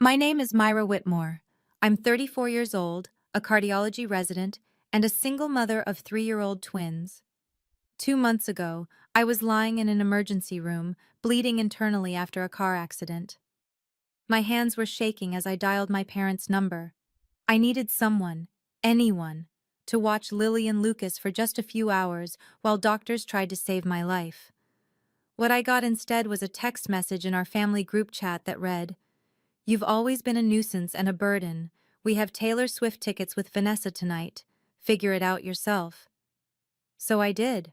My name is Myra Whitmore. I'm 34 years old, a cardiology resident, and a single mother of 3-year-old twins. 2 months ago, I was lying in an emergency room, bleeding internally after a car accident. My hands were shaking as I dialed my parents' number. I needed someone, anyone, to watch Lily and Lucas for just a few hours while doctors tried to save my life. What I got instead was a text message in our family group chat that read, "You've always been a nuisance and a burden. We have Taylor Swift tickets with Vanessa tonight. Figure it out yourself." So I did.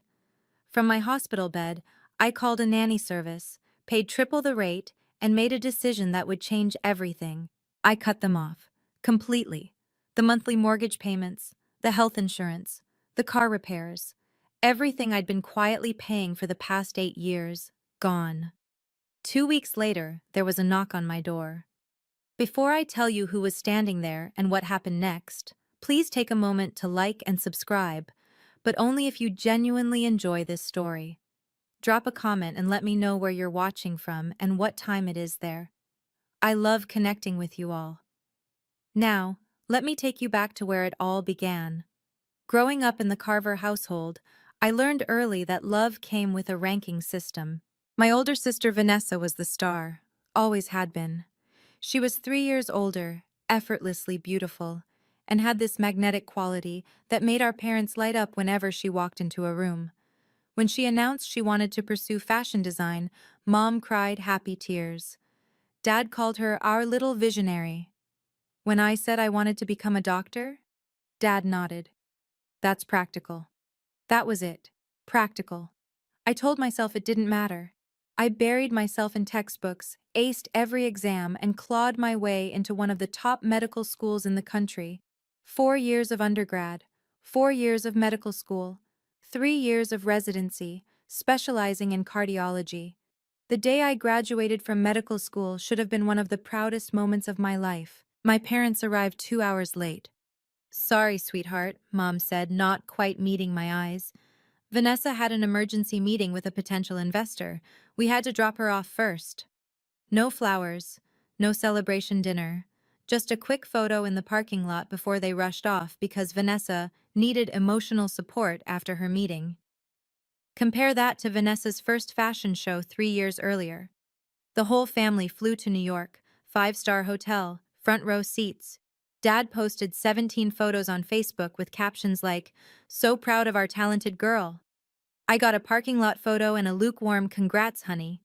From my hospital bed, I called a nanny service, paid triple the rate, and made a decision that would change everything. I cut them off. Completely. The monthly mortgage payments, the health insurance, the car repairs. Everything I'd been quietly paying for the past 8 years, gone. 2 weeks later, there was a knock on my door. Before I tell you who was standing there and what happened next, please take a moment to like and subscribe, but only if you genuinely enjoy this story. Drop a comment and let me know where you're watching from and what time it is there. I love connecting with you all. Now, let me take you back to where it all began. Growing up in the Carver household, I learned early that love came with a ranking system. My older sister Vanessa was the star, always had been. She was 3 years older, effortlessly beautiful, and had this magnetic quality that made our parents light up whenever she walked into a room. When she announced she wanted to pursue fashion design, Mom cried happy tears. Dad called her our little visionary. When I said I wanted to become a doctor, Dad nodded. That's practical. That was it. Practical. I told myself it didn't matter. I buried myself in textbooks, aced every exam, and clawed my way into one of the top medical schools in the country. 4 years of undergrad, 4 years of medical school, 3 years of residency, specializing in cardiology. The day I graduated from medical school should have been one of the proudest moments of my life. My parents arrived 2 hours late. "Sorry, sweetheart," Mom said, not quite meeting my eyes. "Vanessa had an emergency meeting with a potential investor. We had to drop her off first." No flowers, no celebration dinner, just a quick photo in the parking lot before they rushed off because Vanessa needed emotional support after her meeting. Compare that to Vanessa's first fashion show 3 years earlier. The whole family flew to New York, five-star hotel, front row seats. Dad posted 17 photos on Facebook with captions like, "So proud of our talented girl." I got a parking lot photo and a lukewarm "Congrats, honey."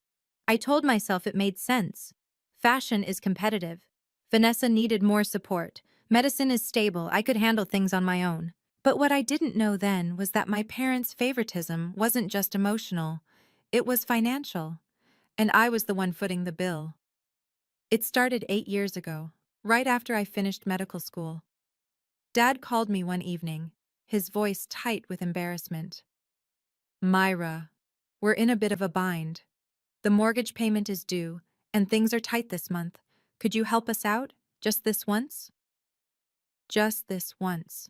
I told myself it made sense. Fashion is competitive. Vanessa needed more support. Medicine is stable. I could handle things on my own. But what I didn't know then was that my parents' favoritism wasn't just emotional. It was financial. And I was the one footing the bill. It started 8 years ago, right after I finished medical school. Dad called me one evening, his voice tight with embarrassment. "Myra, we're in a bit of a bind. The mortgage payment is due, and things are tight this month. Could you help us out? Just this once?" Just this once.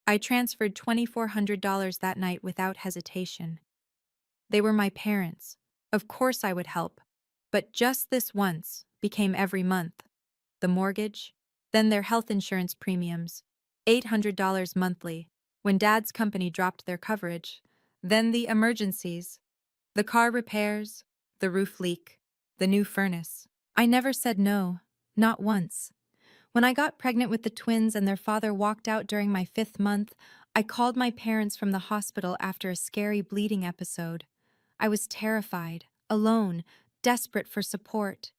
I transferred $2,400 that night without hesitation. They were my parents. Of course I would help. But just this once became every month. The mortgage, then their health insurance premiums, $800 monthly, when Dad's company dropped their coverage, then the emergencies, the car repairs, the roof leak, the new furnace. I never said no, not once. When I got pregnant with the twins and their father walked out during my 5th month, I called my parents from the hospital after a scary bleeding episode. I was terrified, alone, desperate for support.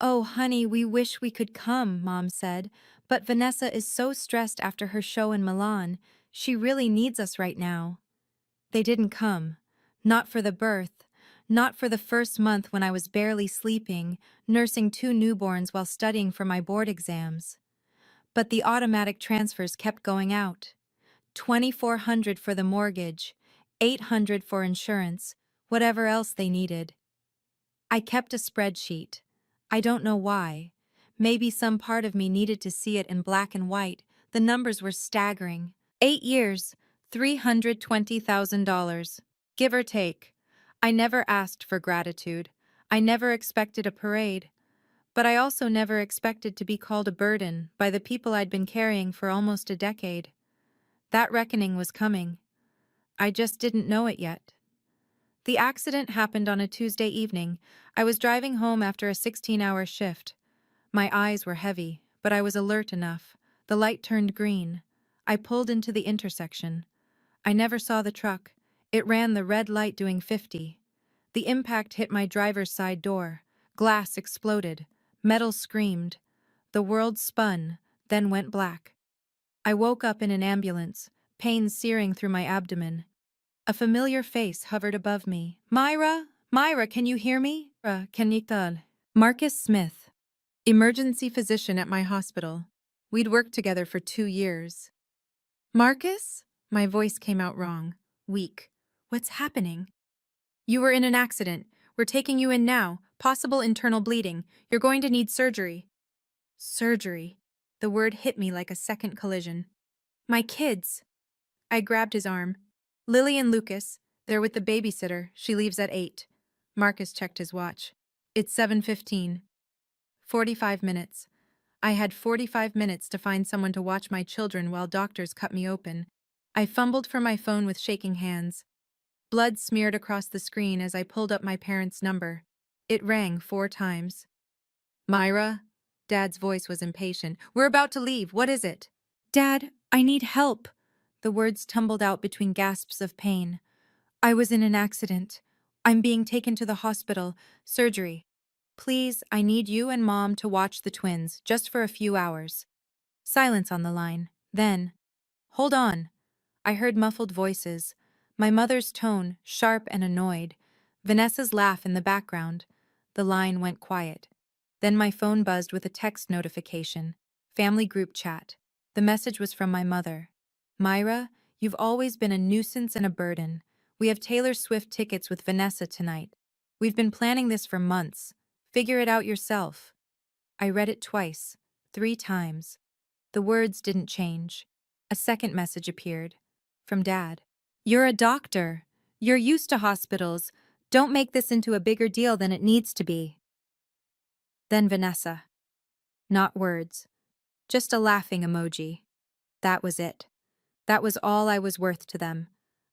"Oh, honey, we wish we could come," Mom said, "but Vanessa is so stressed after her show in Milan. She really needs us right now." They didn't come. Not for the birth. Not for the first month when I was barely sleeping, nursing 2 newborns while studying for my board exams. But the automatic transfers kept going out. 2,400 for the mortgage, 800 for insurance, whatever else they needed. I kept a spreadsheet. I don't know why. Maybe some part of me needed to see it in black and white. The numbers were staggering. 8 years, $320,000. Give or take. I never asked for gratitude. I never expected a parade. but I also never expected to be called a burden by the people I'd been carrying for almost a decade. That reckoning was coming. I just didn't know it yet. The accident happened on a Tuesday evening. I was driving home after a 16-hour shift. My eyes were heavy, but I was alert enough. The light turned green. I pulled into the intersection. I never saw the truck. It ran the red light doing 50. The impact hit my driver's side door. Glass exploded. Metal screamed. The world spun, then went black. I woke up in an ambulance, pain searing through my abdomen. A familiar face hovered above me. Myra? Myra, can you hear me? Can you tell? Marcus Smith, emergency physician at my hospital. We'd worked together for 2 years. Marcus? My voice came out wrong, weak. What's happening? You were in an accident. We're taking you in now. Possible internal bleeding. You're going to need surgery. Surgery. The word hit me like a second collision. My kids. I grabbed his arm. Lily and Lucas. They're with the babysitter. She leaves at 8. Marcus checked his watch. It's 7:15. 45 minutes. I had 45 minutes to find someone to watch my children while doctors cut me open. I fumbled for my phone with shaking hands. Blood smeared across the screen as I pulled up my parents' number. It rang 4 times. Myra? Dad's voice was impatient. We're about to leave. What is it? Dad, I need help. The words tumbled out between gasps of pain. I was in an accident. I'm being taken to the hospital. Surgery. Please, I need you and Mom to watch the twins, just for a few hours. Silence on the line. Then, hold on. I heard muffled voices. My mother's tone, sharp and annoyed. Vanessa's laugh in the background. The line went quiet. Then my phone buzzed with a text notification. Family group chat. The message was from my mother. Myra, you've always been a nuisance and a burden. We have Taylor Swift tickets with Vanessa tonight. We've been planning this for months. Figure it out yourself. I read it twice, 3 times. The words didn't change. A second message appeared. From Dad. You're a doctor. You're used to hospitals. Don't make this into a bigger deal than it needs to be. Then Vanessa. Not words. Just a laughing emoji. That was it. That was all I was worth to them.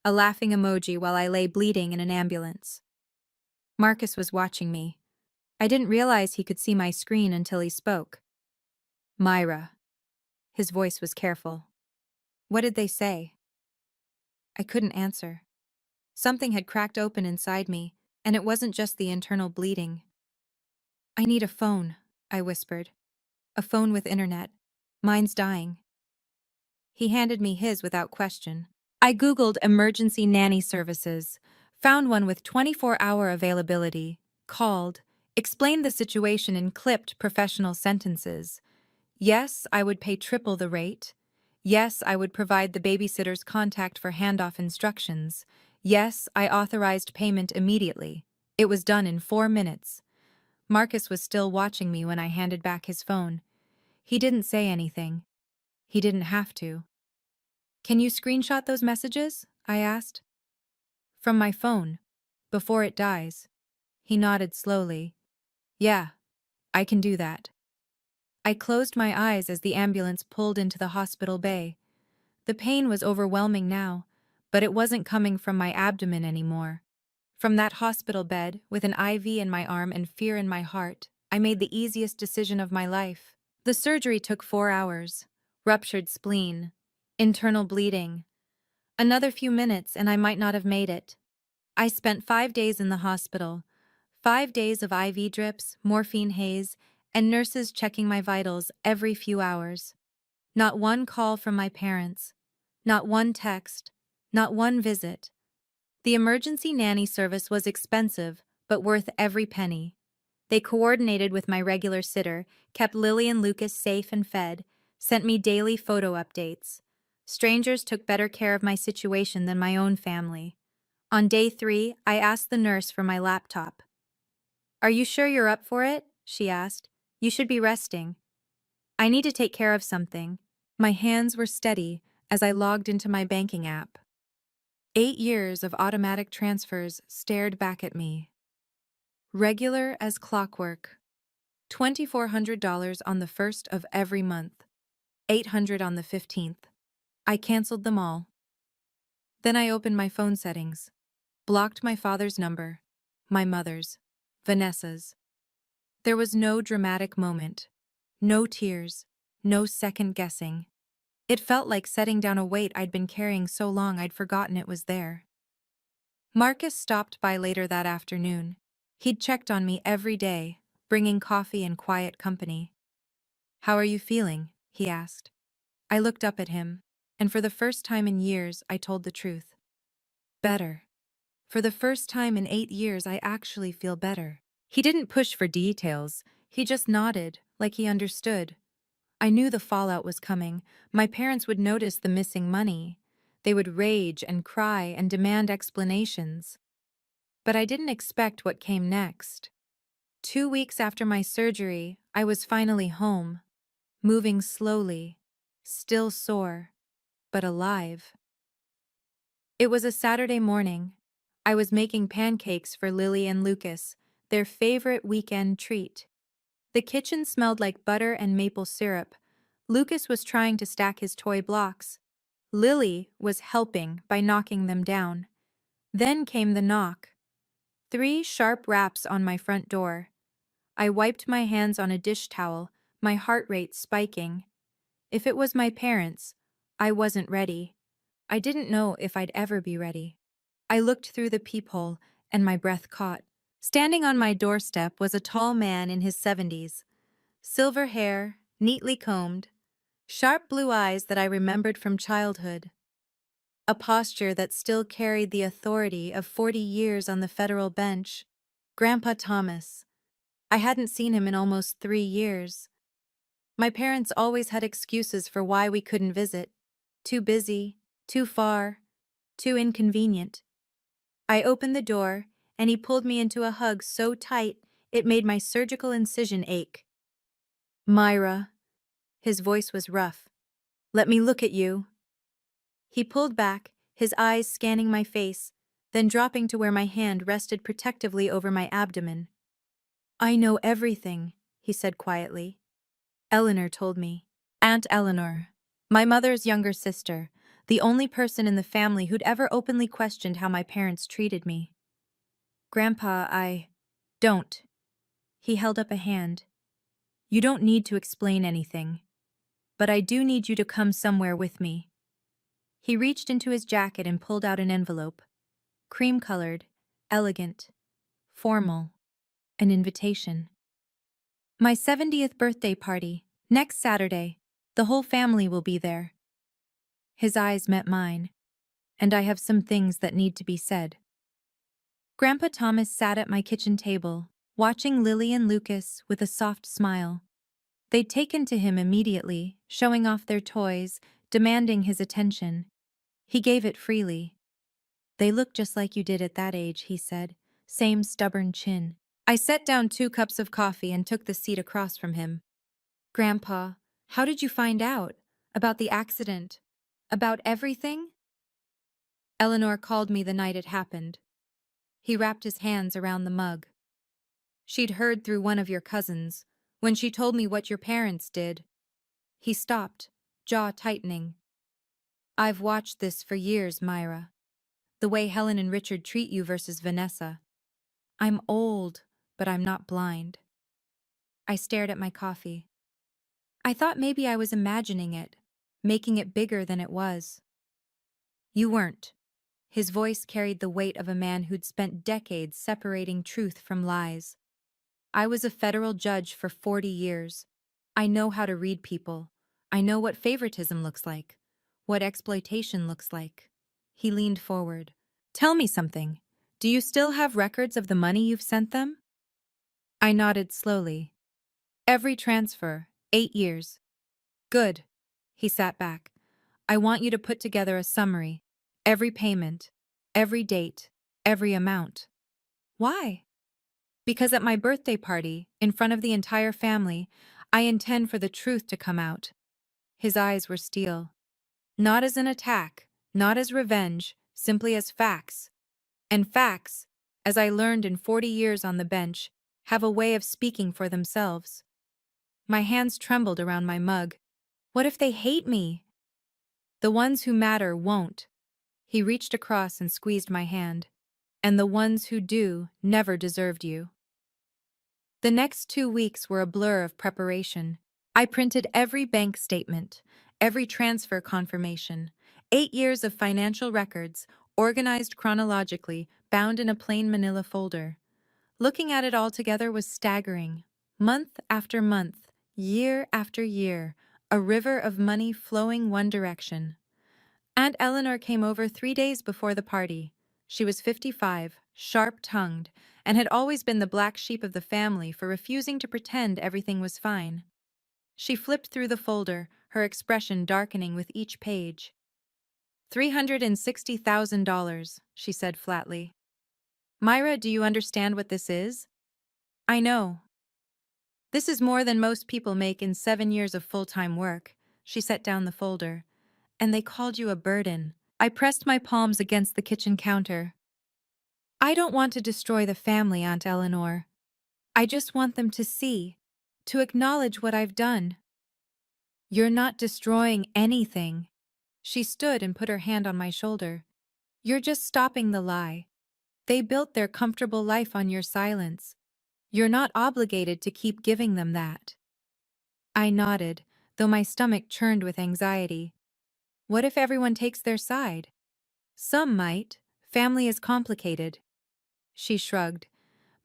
A laughing emoji while I lay bleeding in an ambulance. Marcus was watching me. I didn't realize he could see my screen until he spoke. Myra. His voice was careful. What did they say? I couldn't answer. Something had cracked open inside me, and it wasn't just the internal bleeding. I need a phone, I whispered. A phone with internet. Mine's dying. He handed me his without question. I Googled emergency nanny services, found one with 24-hour availability, called, explained the situation in clipped professional sentences. Yes, I would pay triple the rate. Yes, I would provide the babysitter's contact for handoff instructions. Yes, I authorized payment immediately. It was done in 4 minutes. Marcus was still watching me when I handed back his phone. He didn't say anything. He didn't have to. Can you screenshot those messages? I asked. From my phone, before it dies. He nodded slowly. Yeah, I can do that. I closed my eyes as the ambulance pulled into the hospital bay. The pain was overwhelming now, but it wasn't coming from my abdomen anymore. From that hospital bed, with an IV in my arm and fear in my heart, I made the easiest decision of my life. The surgery took 4 hours. Ruptured spleen. Internal bleeding. Another few minutes and I might not have made it. I spent 5 days in the hospital. 5 days of IV drips, morphine haze, and nurses checking my vitals every few hours. Not one call from my parents. Not one text. Not one visit. The emergency nanny service was expensive, but worth every penny. They coordinated with my regular sitter, kept Lily and Lucas safe and fed, sent me daily photo updates. Strangers took better care of my situation than my own family. On day 3, I asked the nurse for my laptop. Are you sure you're up for it? She asked. You should be resting. I need to take care of something. My hands were steady as I logged into my banking app. 8 years of automatic transfers stared back at me. Regular as clockwork. $2,400 on the 1st of every month, 800 on the 15th. I canceled them all. Then I opened my phone settings, blocked my father's number, my mother's, Vanessa's. There was no dramatic moment, no tears, no second guessing. It felt like setting down a weight I'd been carrying so long I'd forgotten it was there. Marcus stopped by later that afternoon. He'd checked on me every day, bringing coffee and quiet company. "How are you feeling?" he asked. I looked up at him, and for the first time in years, I told the truth. Better. For the first time in 8 years, I actually feel better. He didn't push for details, he just nodded, like he understood. I knew the fallout was coming. My parents would notice the missing money. They would rage and cry and demand explanations. But I didn't expect what came next. 2 weeks after my surgery, I was finally home, moving slowly, still sore, but alive. It was a Saturday morning. I was making pancakes for Lily and Lucas, their favorite weekend treat. The kitchen smelled like butter and maple syrup. Lucas was trying to stack his toy blocks. Lily was helping by knocking them down. Then came the knock. 3 sharp raps on my front door. I wiped my hands on a dish towel, my heart rate spiking. If it was my parents, I wasn't ready. I didn't know if I'd ever be ready. I looked through the peephole, and my breath caught. Standing on my doorstep was a tall man in his 70s. Silver hair, neatly combed, sharp blue eyes that I remembered from childhood. A posture that still carried the authority of 40 years on the federal bench. Grandpa Thomas. I hadn't seen him in almost 3 years. My parents always had excuses for why we couldn't visit. Too busy, too far, too inconvenient. I opened the door, and he pulled me into a hug so tight it made my surgical incision ache. "Myra." His voice was rough. "Let me look at you." He pulled back, his eyes scanning my face, then dropping to where my hand rested protectively over my abdomen. "I know everything," he said quietly. "Eleanor told me." Aunt Eleanor, my mother's younger sister, the only person in the family who'd ever openly questioned how my parents treated me. "Grandpa, Don't." He held up a hand. "You don't need to explain anything. But I do need you to come somewhere with me." He reached into his jacket and pulled out an envelope. Cream-colored, elegant, formal. An invitation. "My 70th birthday party, next Saturday. The whole family will be there." His eyes met mine, and I have some things that need to be said. Grandpa Thomas sat at my kitchen table, watching Lily and Lucas with a soft smile. They'd taken to him immediately, showing off their toys, demanding his attention. He gave it freely. "They look just like you did at that age," he said, same stubborn chin. I set down 2 cups of coffee and took the seat across from him. "Grandpa, how did you find out? About the accident? About everything?" "Eleanor called me the night it happened." He wrapped his hands around the mug. "She'd heard through one of your cousins, when she told me what your parents did." He stopped, jaw tightening. "I've watched this for years, Myra. The way Helen and Richard treat you versus Vanessa. I'm old, but I'm not blind." I stared at my coffee. I thought maybe I was imagining it, making it bigger than it was. "You weren't." His voice carried the weight of a man who'd spent decades separating truth from lies. "I was a federal judge for 40 years. I know how to read people. I know what favoritism looks like, what exploitation looks like." He leaned forward. "Tell me something. Do you still have records of the money you've sent them?" I nodded slowly. "Every transfer, 8 years." "Good." He sat back. "I want you to put together a summary. Every payment, every date, every amount." "Why?" "Because at my birthday party, in front of the entire family, I intend for the truth to come out." His eyes were steel. "Not as an attack, not as revenge, simply as facts. And facts, as I learned in 40 years on the bench, have a way of speaking for themselves. My hands trembled around my mug. What if they hate me? The ones who matter won't. He reached across and squeezed my hand. And the ones who do never deserved you. The next 2 weeks were a blur of preparation. I printed every bank statement, every transfer confirmation, 8 years of financial records, organized chronologically, bound in a plain manila folder. Looking at it all together was staggering. Month after month, year after year, a river of money flowing one direction. Aunt Eleanor came over 3 days before the party. She was 55, sharp-tongued, and had always been the black sheep of the family for refusing to pretend everything was fine. She flipped through the folder, her expression darkening with each page. $360,000, she said flatly. Myra, do you understand what this is? I know. This is more than most people make in 7 years of full-time work. She set down the folder. And they called you a burden. I pressed my palms against the kitchen counter. I don't want to destroy the family, Aunt Eleanor. I just want them to see, to acknowledge what I've done. You're not destroying anything. She stood and put her hand on my shoulder. You're just stopping the lie. They built their comfortable life on your silence. You're not obligated to keep giving them that. I nodded, though my stomach churned with anxiety. What if everyone takes their side? Some might. Family is complicated. She shrugged.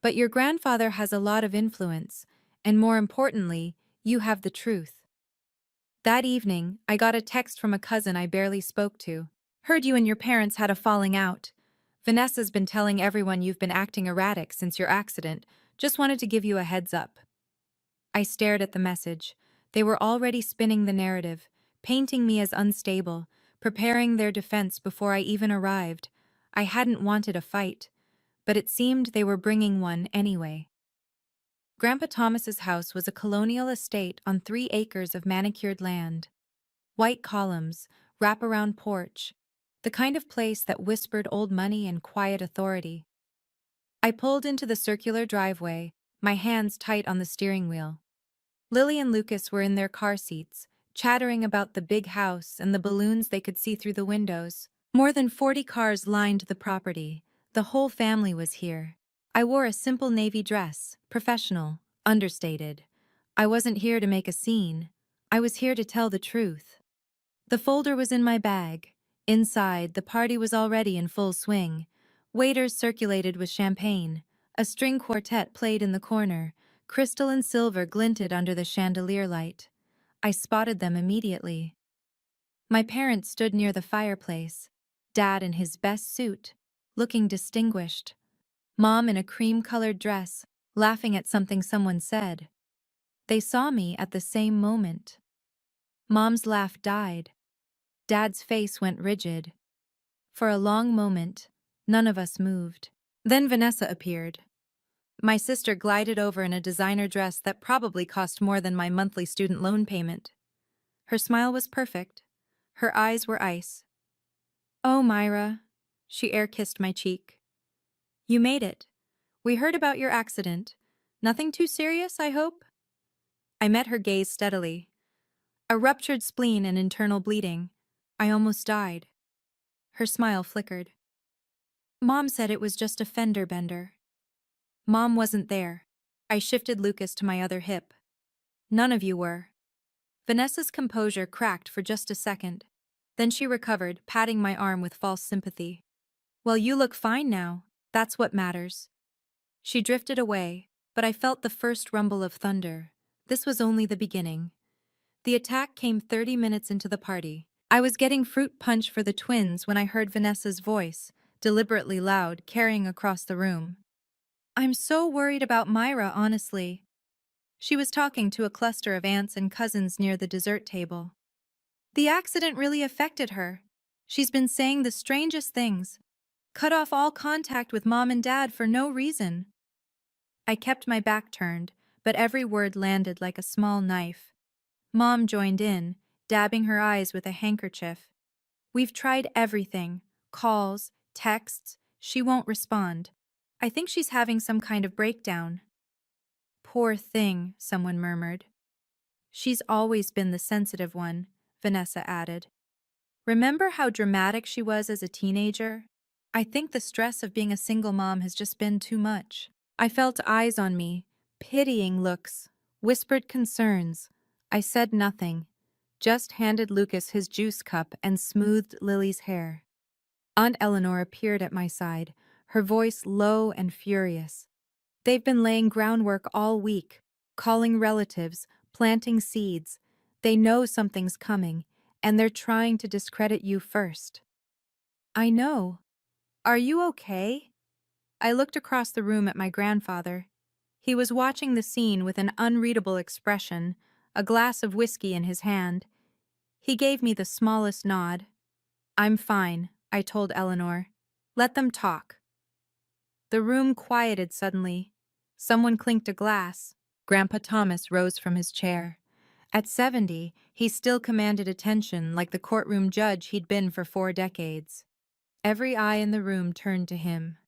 But your grandfather has a lot of influence, and more importantly, you have the truth. That evening, I got a text from a cousin I barely spoke to. Heard you and your parents had a falling out. Vanessa's been telling everyone you've been acting erratic since your accident. Just wanted to give you a heads up. I stared at the message. They were already spinning the narrative, painting me as unstable, preparing their defense before I even arrived. I hadn't wanted a fight, but it seemed they were bringing one anyway. Grandpa Thomas's house was a colonial estate on 3 acres of manicured land. White columns, wraparound porch, the kind of place that whispered old money and quiet authority. I pulled into the circular driveway, my hands tight on the steering wheel. Lily and Lucas were in their car seats, chattering about the big house and the balloons they could see through the windows. More than 40 cars lined the property. The whole family was here. I wore a simple navy dress, professional, understated. I wasn't here to make a scene. I was here to tell the truth. The folder was in my bag. Inside, the party was already in full swing. Waiters circulated with champagne. A string quartet played in the corner. Crystal and silver glinted under the chandelier light. I spotted them immediately. My parents stood near the fireplace. Dad in his best suit, looking distinguished. Mom in a cream-colored dress, laughing at something someone said. They saw me at the same moment. Mom's laugh died. Dad's face went rigid. For a long moment, none of us moved. Then Vanessa appeared. My sister glided over in a designer dress that probably cost more than my monthly student loan payment. Her smile was perfect. Her eyes were ice. Oh, Myra. She air-kissed my cheek. You made it. We heard about your accident. Nothing too serious, I hope? I met her gaze steadily. A ruptured spleen and internal bleeding. I almost died. Her smile flickered. Mom said it was just a fender bender. Mom wasn't there. I shifted Lucas to my other hip. None of you were. Vanessa's composure cracked for just a second. Then she recovered, patting my arm with false sympathy. Well, you look fine now. That's what matters. She drifted away, but I felt the first rumble of thunder. This was only the beginning. The attack came 30 minutes into the party. I was getting fruit punch for the twins when I heard Vanessa's voice, deliberately loud, carrying across the room. I'm so worried about Myra, honestly. She was talking to a cluster of aunts and cousins near the dessert table. The accident really affected her. She's been saying the strangest things. Cut off all contact with Mom and Dad for no reason. I kept my back turned, but every word landed like a small knife. Mom joined in, dabbing her eyes with a handkerchief. We've tried everything. Calls, texts. She won't respond. I think she's having some kind of breakdown. poor thing, someone murmured. She's always been the sensitive one, Vanessa added. Remember how dramatic she was as a teenager? I think the stress of being a single mom has just been too much. I felt eyes on me, pitying looks, whispered concerns. I said nothing, just handed Lucas his juice cup and smoothed Lily's hair. Aunt Eleanor appeared at my side, her voice low and furious. They've been laying groundwork all week, calling relatives, planting seeds. They know something's coming, and they're trying to discredit you first. I know. Are you okay? I looked across the room at my grandfather. He was watching the scene with an unreadable expression, a glass of whiskey in his hand. He gave me the smallest nod. I'm fine, I told Eleanor. Let them talk. The room quieted suddenly. Someone clinked a glass. Grandpa Thomas rose from his chair. At 70, he still commanded attention like the courtroom judge he'd been for 4 decades. Every eye in the room turned to him.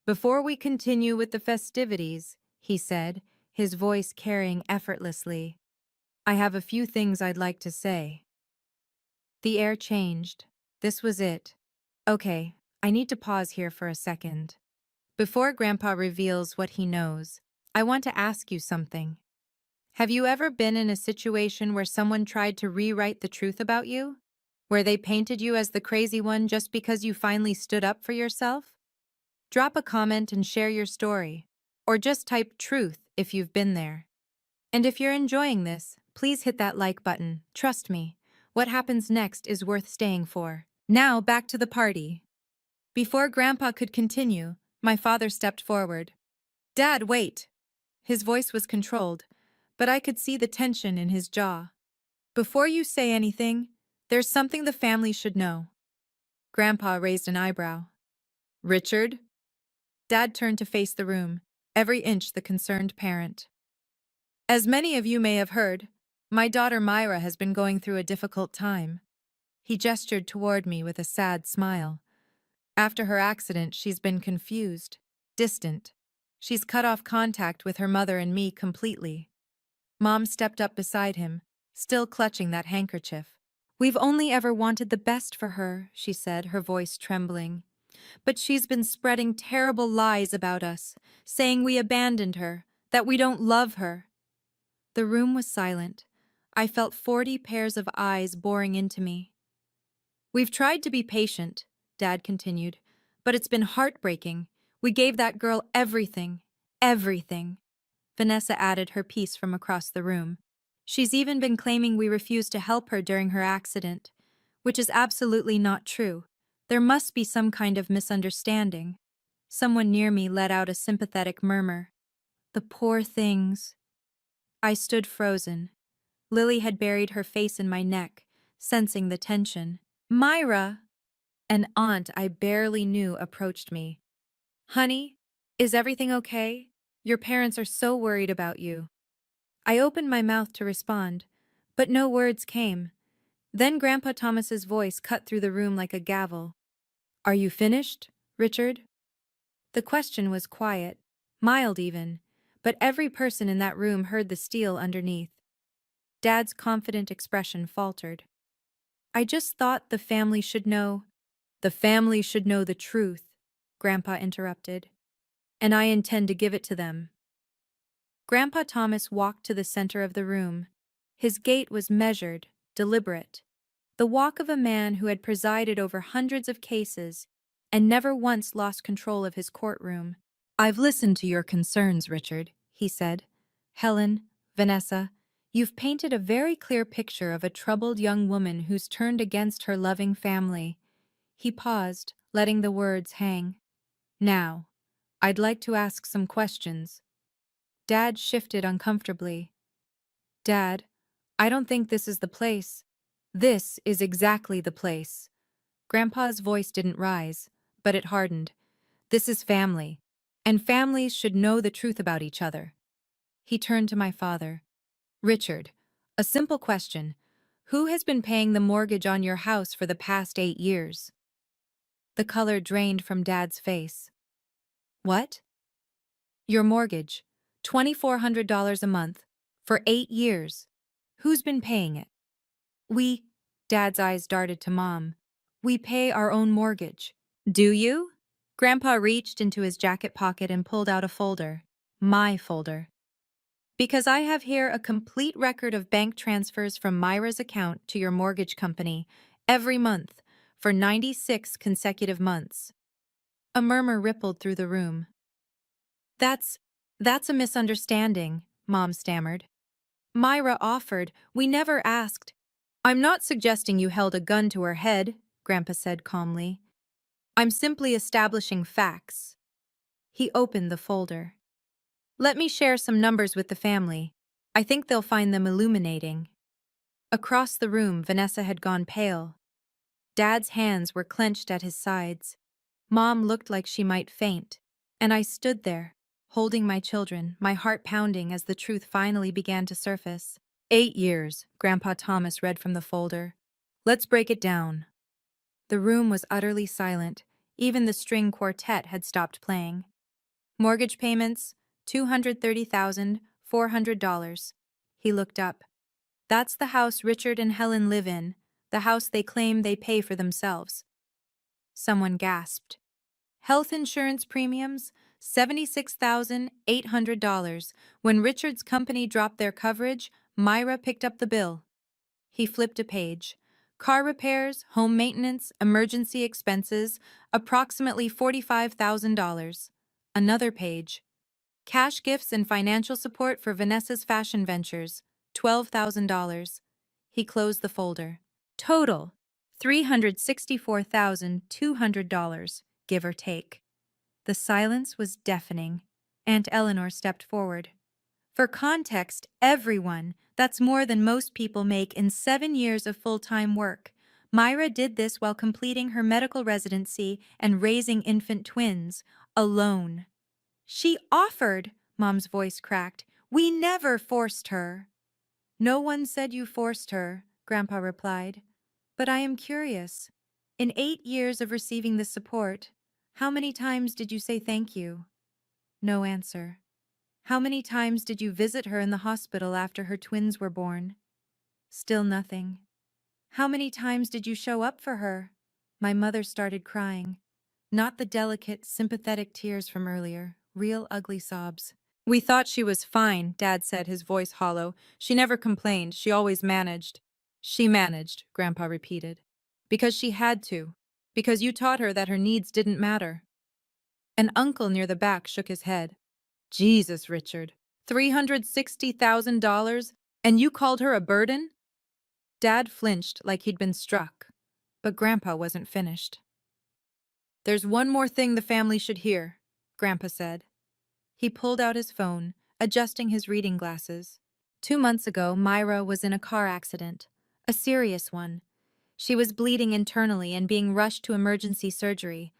Before we continue with the festivities, he said, his voice carrying effortlessly, I have a few things I'd like to say. The air changed. This was it. Okay, I need to pause here for a second. Before Grandpa reveals what he knows, I want to ask you something. Have you ever been in a situation where someone tried to rewrite the truth about you? Where they painted you as the crazy one just because you finally stood up for yourself? Drop a comment and share your story. Or just type truth if you've been there. And if you're enjoying this, please hit that like button. Trust me, what happens next is worth staying for. Now back to the party. Before Grandpa could continue, my father stepped forward. Dad, wait! His voice was controlled, but I could see the tension in his jaw. Before you say anything, there's something the family should know. Grandpa raised an eyebrow. Richard? Dad turned to face the room, every inch the concerned parent. As many of you may have heard, my daughter Myra has been going through a difficult time. He gestured toward me with a sad smile. After her accident, she's been confused, distant. She's cut off contact with her mother and me completely. Mom stepped up beside him, still clutching that handkerchief. We've only ever wanted the best for her, she said, her voice trembling. But she's been spreading terrible lies about us, saying we abandoned her, that we don't love her. The room was silent. I felt 40 pairs of eyes boring into me. We've tried to be patient, Dad continued, but it's been heartbreaking. We gave that girl everything. Everything. Vanessa added her piece from across the room. She's even been claiming we refused to help her during her accident, which is absolutely not true. There must be some kind of misunderstanding. Someone near me let out a sympathetic murmur. The poor things. I stood frozen. Lily had buried her face in my neck, sensing the tension. Myra! An aunt I barely knew approached me. Honey, is everything okay? Your parents are so worried about you. I opened my mouth to respond, but no words came. Then Grandpa Thomas's voice cut through the room like a gavel. Are you finished, Richard? The question was quiet, mild even, but every person in that room heard the steel underneath. Dad's confident expression faltered. I just thought the family should know. The family should know the truth, Grandpa interrupted. And I intend to give it to them. Grandpa Thomas walked to the center of the room. His gait was measured, deliberate. The walk of a man who had presided over hundreds of cases and never once lost control of his courtroom. I've listened to your concerns, Richard, he said. Helen, Vanessa, you've painted a very clear picture of a troubled young woman who's turned against her loving family. He paused, letting the words hang. Now, I'd like to ask some questions. Dad shifted uncomfortably. Dad, I don't think this is the place. This is exactly the place. Grandpa's voice didn't rise, but it hardened. This is family, and families should know the truth about each other. He turned to my father. Richard, a simple question. Who has been paying the mortgage on your house for the past 8 years? The color drained from Dad's face. What? Your mortgage. $2,400 a month. For 8 years. Who's been paying it? We. Dad's eyes darted to Mom. We pay our own mortgage. Do you? Grandpa reached into his jacket pocket and pulled out a folder. My folder. Because I have here a complete record of bank transfers from Myra's account to your mortgage company every month for 96 consecutive months. A murmur rippled through the room. That's a misunderstanding, Mom stammered. Myra offered. We never asked. I'm not suggesting you held a gun to her head, Grandpa said calmly. I'm simply establishing facts. He opened the folder. Let me share some numbers with the family. I think they'll find them illuminating. Across the room, Vanessa had gone pale. Dad's hands were clenched at his sides. Mom looked like she might faint. And I stood there, holding my children, my heart pounding as the truth finally began to surface. 8 years, Grandpa Thomas read from the folder. Let's break it down. The room was utterly silent. Even the string quartet had stopped playing. Mortgage payments, $230,400. He looked up. That's the house Richard and Helen live in, the house they claim they pay for themselves. Someone gasped. Health insurance premiums, $76,800. When Richard's company dropped their coverage, Myra picked up the bill. He flipped a page. Car repairs, home maintenance, emergency expenses, approximately $45,000. Another page. Cash gifts and financial support for Vanessa's fashion ventures, $12,000. He closed the folder. Total, $364,200, give or take. The silence was deafening. Aunt Eleanor stepped forward. For context, everyone, that's more than most people make in 7 years of full-time work. Myra did this while completing her medical residency and raising infant twins, alone. She offered, Mom's voice cracked. We never forced her. No one said you forced her, Grandpa replied. But I am curious. In 8 years of receiving this support, how many times did you say thank you? No answer. How many times did you visit her in the hospital after her twins were born? Still nothing. How many times did you show up for her? My mother started crying. Not the delicate, sympathetic tears from earlier, real ugly sobs. We thought she was fine, Dad said, his voice hollow. She never complained. She always managed. She managed, Grandpa repeated. Because she had to. Because you taught her that her needs didn't matter. An uncle near the back shook his head. Jesus, Richard. $360,000, and you called her a burden? Dad flinched like he'd been struck, but Grandpa wasn't finished. There's one more thing the family should hear, Grandpa said. He pulled out his phone, adjusting his reading glasses. 2 months ago, Myra was in a car accident, a serious one. She was bleeding internally and being rushed to emergency surgery.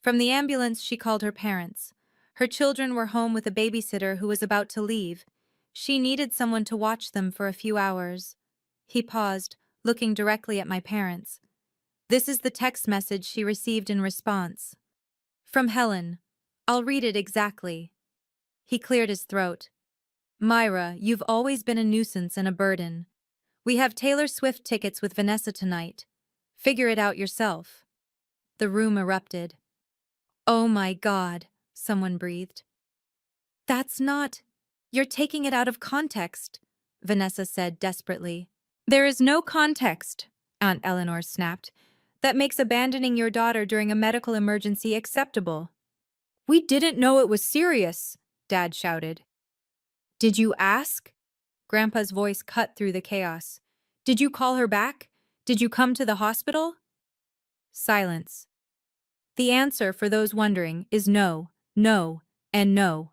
From the ambulance, she called her parents. Her children were home with a babysitter who was about to leave. She needed someone to watch them for a few hours. He paused, looking directly at my parents. This is the text message she received in response. From Helen. I'll read it exactly. He cleared his throat. Myra, you've always been a nuisance and a burden. We have Taylor Swift tickets with Vanessa tonight. Figure it out yourself. The room erupted. Oh my God, someone breathed. That's not... You're taking it out of context, Vanessa said desperately. There is no context, Aunt Eleanor snapped, that makes abandoning your daughter during a medical emergency acceptable. We didn't know it was serious, Dad shouted. Did you ask? Grandpa's voice cut through the chaos. Did you call her back? Did you come to the hospital? Silence. The answer, for those wondering, is no, no, and no.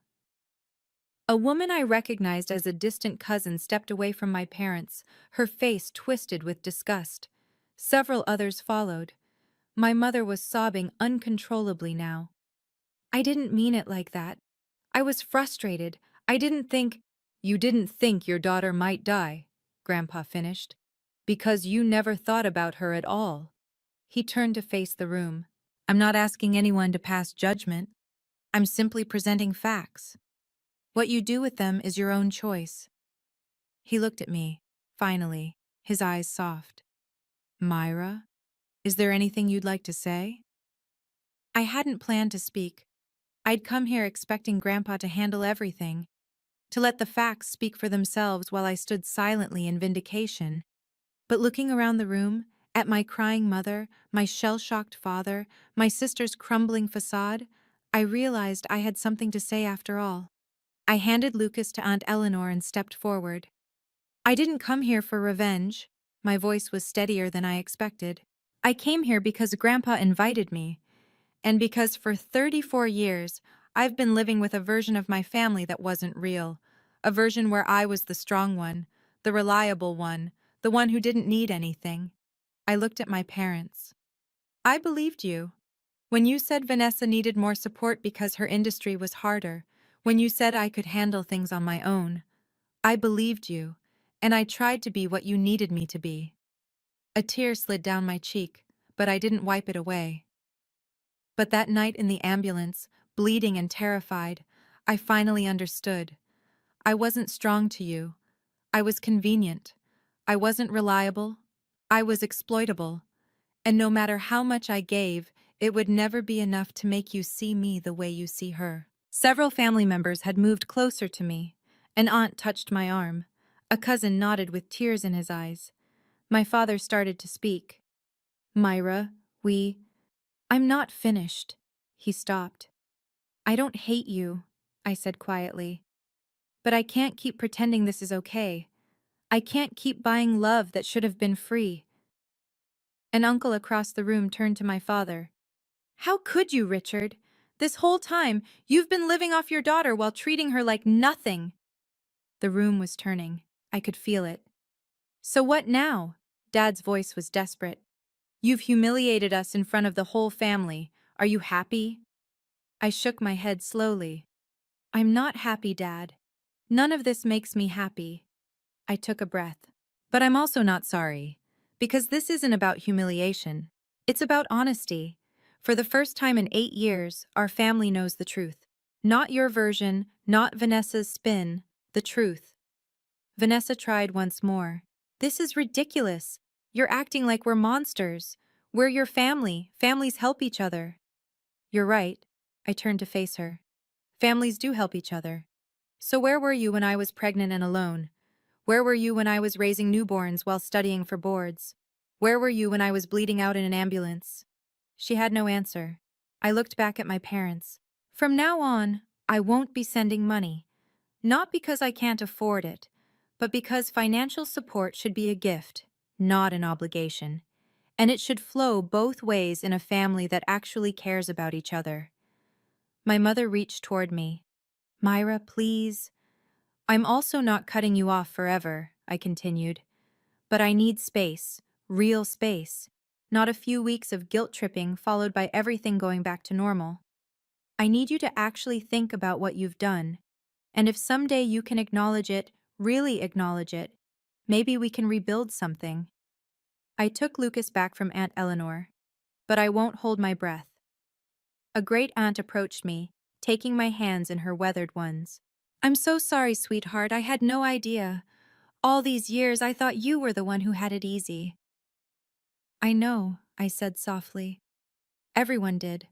A woman I recognized as a distant cousin stepped away from my parents, her face twisted with disgust. Several others followed. My mother was sobbing uncontrollably now. I didn't mean it like that. I was frustrated. I didn't think... You didn't think your daughter might die, Grandpa finished, because you never thought about her at all. He turned to face the room. I'm not asking anyone to pass judgment. I'm simply presenting facts. What you do with them is your own choice. He looked at me, finally, his eyes soft. Myra, is there anything you'd like to say? I hadn't planned to speak. I'd come here expecting Grandpa to handle everything, to let the facts speak for themselves while I stood silently in vindication. But looking around the room, at my crying mother, my shell-shocked father, my sister's crumbling facade, I realized I had something to say after all. I handed Lucas to Aunt Eleanor and stepped forward. I didn't come here for revenge. My voice was steadier than I expected. I came here because Grandpa invited me, and because for 34 years, I've been living with a version of my family that wasn't real. A version where I was the strong one, the reliable one, the one who didn't need anything. I looked at my parents. I believed you. When you said Vanessa needed more support because her industry was harder, when you said I could handle things on my own, I believed you, and I tried to be what you needed me to be. A tear slid down my cheek, but I didn't wipe it away. But that night in the ambulance, bleeding and terrified, I finally understood. I wasn't strong to you. I was convenient. I wasn't reliable. I was exploitable. And no matter how much I gave, it would never be enough to make you see me the way you see her. Several family members had moved closer to me. An aunt touched my arm. A cousin nodded with tears in his eyes. My father started to speak. Myra, I'm not finished. He stopped. I don't hate you, I said quietly. But I can't keep pretending this is okay. I can't keep buying love that should have been free. An uncle across the room turned to my father. How could you, Richard? This whole time, you've been living off your daughter while treating her like nothing. The room was turning. I could feel it. So what now? Dad's voice was desperate. You've humiliated us in front of the whole family. Are you happy? I shook my head slowly. I'm not happy, Dad. None of this makes me happy. I took a breath. But I'm also not sorry. Because this isn't about humiliation. It's about honesty. For the first time in 8 years, our family knows the truth. Not your version, not Vanessa's spin, the truth. Vanessa tried once more. This is ridiculous. You're acting like we're monsters. We're your family. Families help each other. You're right. I turned to face her. Families do help each other. So where were you when I was pregnant and alone? Where were you when I was raising newborns while studying for boards? Where were you when I was bleeding out in an ambulance? She had no answer. I looked back at my parents. From now on, I won't be sending money. Not because I can't afford it, but because financial support should be a gift, not an obligation. And it should flow both ways in a family that actually cares about each other. My mother reached toward me. Myra, please. I'm also not cutting you off forever, I continued. But I need space, real space, not a few weeks of guilt-tripping followed by everything going back to normal. I need you to actually think about what you've done. And if someday you can acknowledge it, really acknowledge it, maybe we can rebuild something. I took Lucas back from Aunt Eleanor. But I won't hold my breath. A great aunt approached me, taking my hands in her weathered ones. I'm so sorry, sweetheart, I had no idea. All these years I thought you were the one who had it easy. I know, I said softly. Everyone did.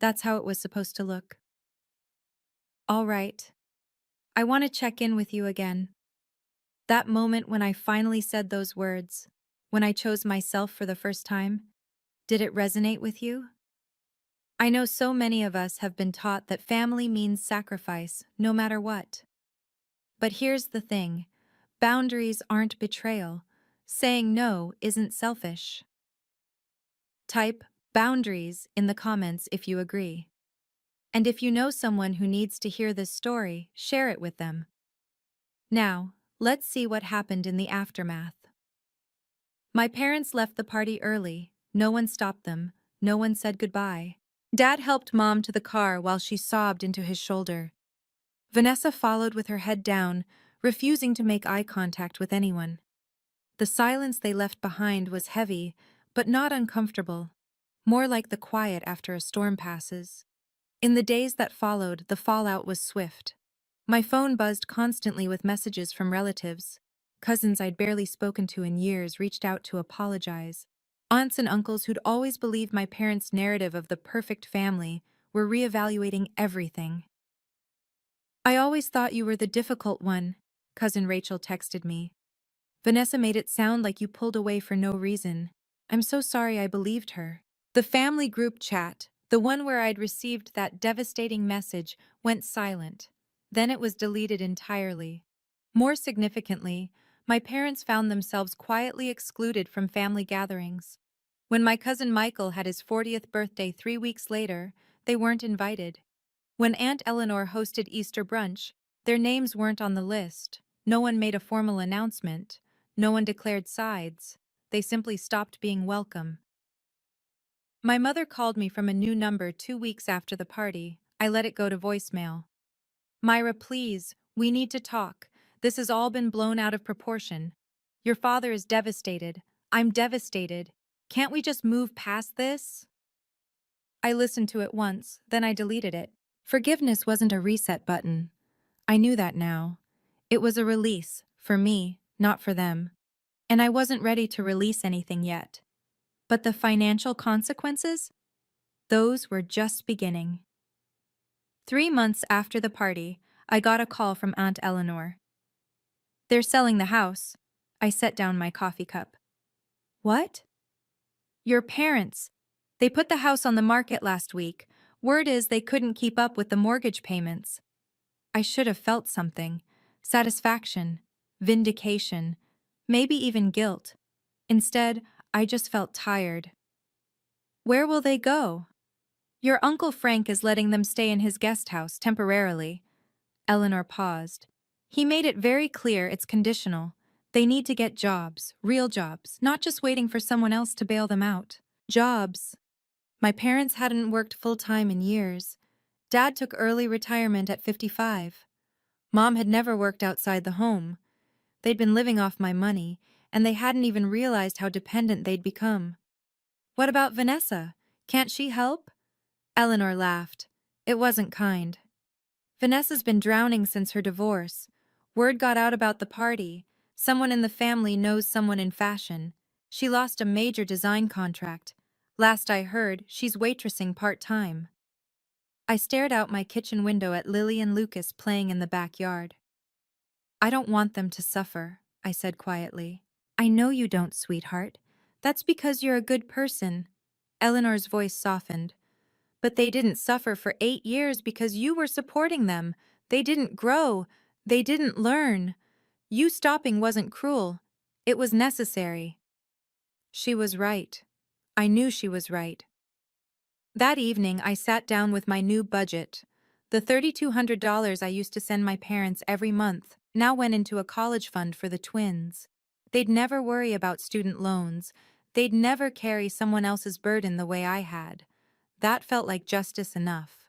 That's how it was supposed to look. All right. I want to check in with you again. That moment when I finally said those words, when I chose myself for the first time, did it resonate with you? I know so many of us have been taught that family means sacrifice, no matter what. But here's the thing. Boundaries aren't betrayal. Saying no isn't selfish. Type boundaries in the comments if you agree. And if you know someone who needs to hear this story, share it with them. Now, let's see what happened in the aftermath. My parents left the party early. No one stopped them. No one said goodbye. Dad helped Mom to the car while she sobbed into his shoulder. Vanessa followed with her head down, refusing to make eye contact with anyone. The silence they left behind was heavy, but not uncomfortable, more like the quiet after a storm passes. In the days that followed, the fallout was swift. My phone buzzed constantly with messages from relatives. Cousins I'd barely spoken to in years reached out to apologize. Aunts and uncles who'd always believed my parents' narrative of the perfect family were reevaluating everything. I always thought you were the difficult one, Cousin Rachel texted me. Vanessa made it sound like you pulled away for no reason. I'm so sorry I believed her. The family group chat, the one where I'd received that devastating message, went silent. Then it was deleted entirely. More significantly, my parents found themselves quietly excluded from family gatherings. When my cousin Michael had his 40th birthday 3 weeks later, they weren't invited. When Aunt Eleanor hosted Easter brunch, their names weren't on the list. No one made a formal announcement. No one declared sides. They simply stopped being welcome. My mother called me from a new number 2 weeks after the party. I let it go to voicemail. Myra, please, we need to talk. This has all been blown out of proportion. Your father is devastated. I'm devastated. Can't we just move past this? I listened to it once, then I deleted it. Forgiveness wasn't a reset button. I knew that now. It was a release, for me, not for them. And I wasn't ready to release anything yet. But the financial consequences? Those were just beginning. 3 months after the party, I got a call from Aunt Eleanor. They're selling the house. I set down my coffee cup. What? Your parents. They put the house on the market last week. Word is they couldn't keep up with the mortgage payments. I should have felt something. Satisfaction. Vindication. Maybe even guilt. Instead, I just felt tired. Where will they go? Your Uncle Frank is letting them stay in his guest house temporarily. Eleanor paused. He made it very clear it's conditional. They need to get jobs, real jobs, not just waiting for someone else to bail them out. Jobs. My parents hadn't worked full-time in years. Dad took early retirement at 55. Mom had never worked outside the home. They'd been living off my money, and they hadn't even realized how dependent they'd become. What about Vanessa? Can't she help? Eleanor laughed. It wasn't kind. Vanessa's been drowning since her divorce. Word got out about the party. Someone in the family knows someone in fashion. She lost a major design contract. Last I heard, she's waitressing part-time. I stared out my kitchen window at Lily and Lucas playing in the backyard. I don't want them to suffer, I said quietly. I know you don't, sweetheart. That's because you're a good person. Eleanor's voice softened. But they didn't suffer for 8 years because you were supporting them. They didn't grow. They didn't learn. You stopping wasn't cruel. It was necessary. She was right. I knew she was right. That evening, I sat down with my new budget. The $3,200 I used to send my parents every month now went into a college fund for the twins. They'd never worry about student loans. They'd never carry someone else's burden the way I had. That felt like justice enough.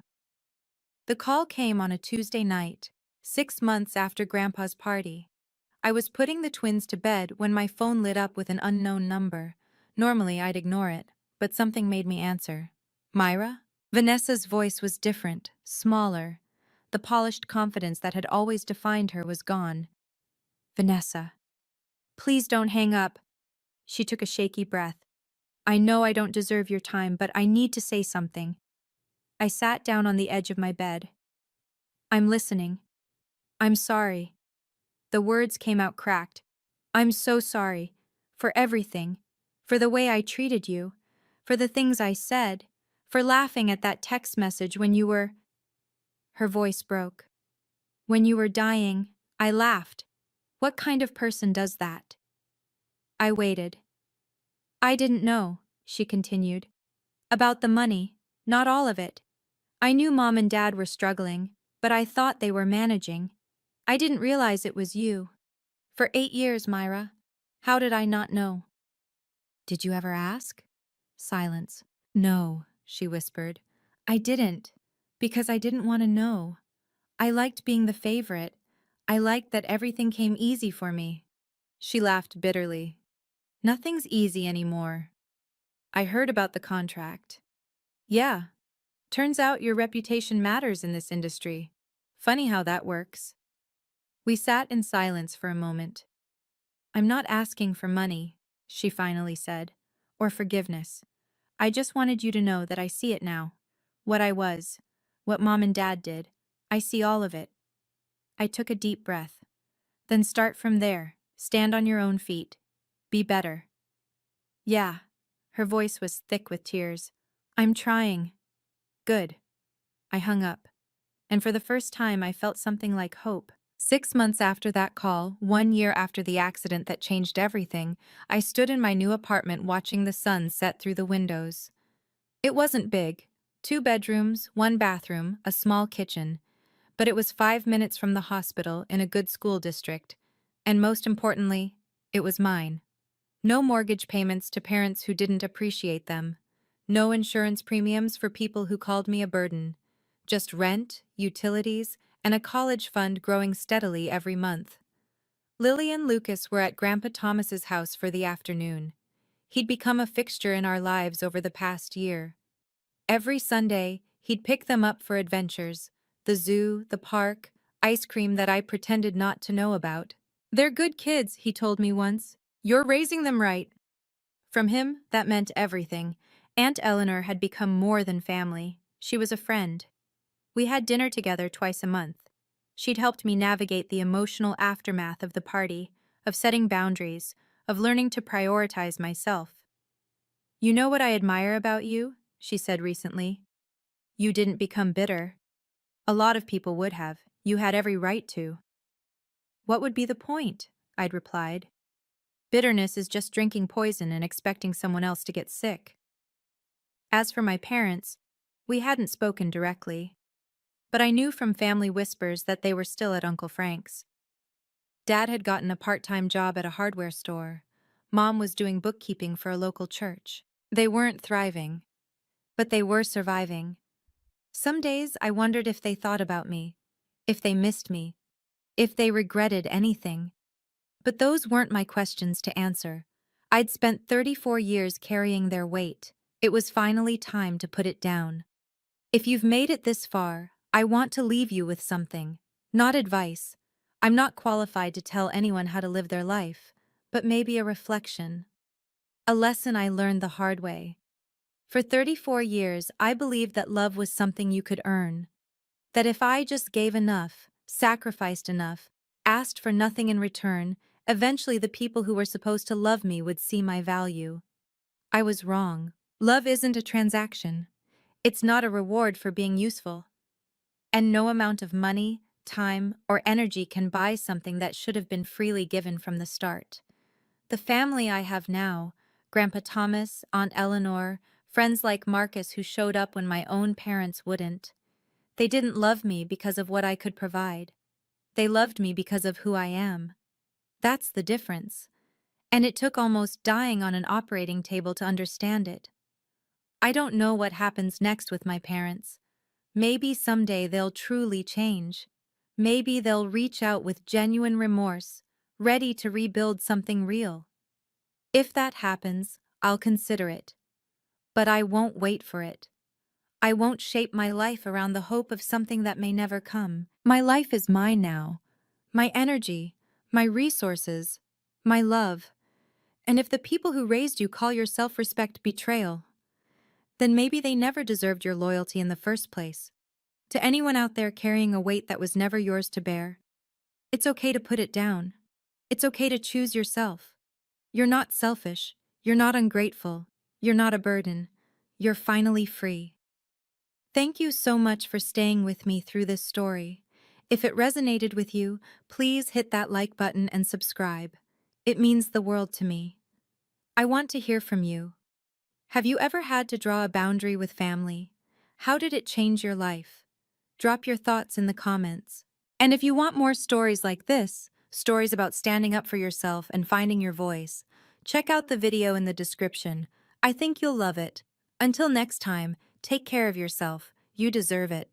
The call came on a Tuesday night, 6 months after Grandpa's party. I was putting the twins to bed when my phone lit up with an unknown number. Normally, I'd ignore it, but something made me answer. Myra? Vanessa's voice was different, smaller. The polished confidence that had always defined her was gone. Vanessa. Please don't hang up. She took a shaky breath. I know I don't deserve your time, but I need to say something. I sat down on the edge of my bed. I'm listening. I'm sorry. The words came out cracked. I'm so sorry. For everything. For the way I treated you. For the things I said. For laughing at that text message when you were... Her voice broke. When you were dying, I laughed. What kind of person does that? I waited. I didn't know, she continued. About the money, not all of it. I knew Mom and Dad were struggling, but I thought they were managing. I didn't realize it was you. For 8 years, Myra. How did I not know? Did you ever ask? Silence. No, she whispered. I didn't, because I didn't want to know. I liked being the favorite. I liked that everything came easy for me. She laughed bitterly. Nothing's easy anymore. I heard about the contract. Yeah. Turns out your reputation matters in this industry. Funny how that works. We sat in silence for a moment. I'm not asking for money, she finally said, or forgiveness. I just wanted you to know that I see it now. What I was, what Mom and Dad did. I see all of it. I took a deep breath. Then start from there. Stand on your own feet. Be better. Yeah. Her voice was thick with tears. I'm trying. Good. I hung up. And for the first time, I felt something like hope. 6 months after that call, 1 year after the accident that changed everything, I stood in my new apartment watching the sun set through the windows. It wasn't big. 2 bedrooms, 1 bathroom, a small kitchen. But it was 5 minutes from the hospital in a good school district. And most importantly, it was mine. No mortgage payments to parents who didn't appreciate them. No insurance premiums for people who called me a burden. Just rent, utilities, and a college fund growing steadily every month. Lily and Lucas were at Grandpa Thomas's house for the afternoon. He'd become a fixture in our lives over the past year. Every Sunday, he'd pick them up for adventures, the zoo, the park, ice cream that I pretended not to know about. They're good kids, he told me once. You're raising them right. From him, that meant everything. Aunt Eleanor had become more than family. She was a friend. We had dinner together twice a month. She'd helped me navigate the emotional aftermath of the party, of setting boundaries, of learning to prioritize myself. You know what I admire about you? She said recently. You didn't become bitter. A lot of people would have. You had every right to. What would be the point? I'd replied. Bitterness is just drinking poison and expecting someone else to get sick. As for my parents, we hadn't spoken directly. But I knew from family whispers that they were still at Uncle Frank's. Dad had gotten a part-time job at a hardware store. Mom was doing bookkeeping for a local church. They weren't thriving, but they were surviving. Some days I wondered if they thought about me, if they missed me, if they regretted anything. But those weren't my questions to answer. I'd spent 34 years carrying their weight. It was finally time to put it down. If you've made it this far, I want to leave you with something. Not advice. I'm not qualified to tell anyone how to live their life, but maybe a reflection. A lesson I learned the hard way. For 34 years, I believed that love was something you could earn. That if I just gave enough, sacrificed enough, asked for nothing in return, eventually the people who were supposed to love me would see my value. I was wrong. Love isn't a transaction. It's not a reward for being useful. And no amount of money, time, or energy can buy something that should have been freely given from the start. The family I have now, Grandpa Thomas, Aunt Eleanor, friends like Marcus who showed up when my own parents wouldn't. They didn't love me because of what I could provide. They loved me because of who I am. That's the difference. And it took almost dying on an operating table to understand it. I don't know what happens next with my parents. Maybe someday they'll truly change. Maybe they'll reach out with genuine remorse, ready to rebuild something real. If that happens, I'll consider it. But I won't wait for it. I won't shape my life around the hope of something that may never come. My life is mine now. My energy, my resources, my love. And if the people who raised you call your self-respect betrayal, then maybe they never deserved your loyalty in the first place. To anyone out there carrying a weight that was never yours to bear, it's okay to put it down. It's okay to choose yourself. You're not selfish. You're not ungrateful. You're not a burden. You're finally free. Thank you so much for staying with me through this story. If it resonated with you, please hit that like button and subscribe. It means the world to me. I want to hear from you. Have you ever had to draw a boundary with family? How did it change your life? Drop your thoughts in the comments. And if you want more stories like this, stories about standing up for yourself and finding your voice, check out the video in the description. I think you'll love it. Until next time, take care of yourself. You deserve it.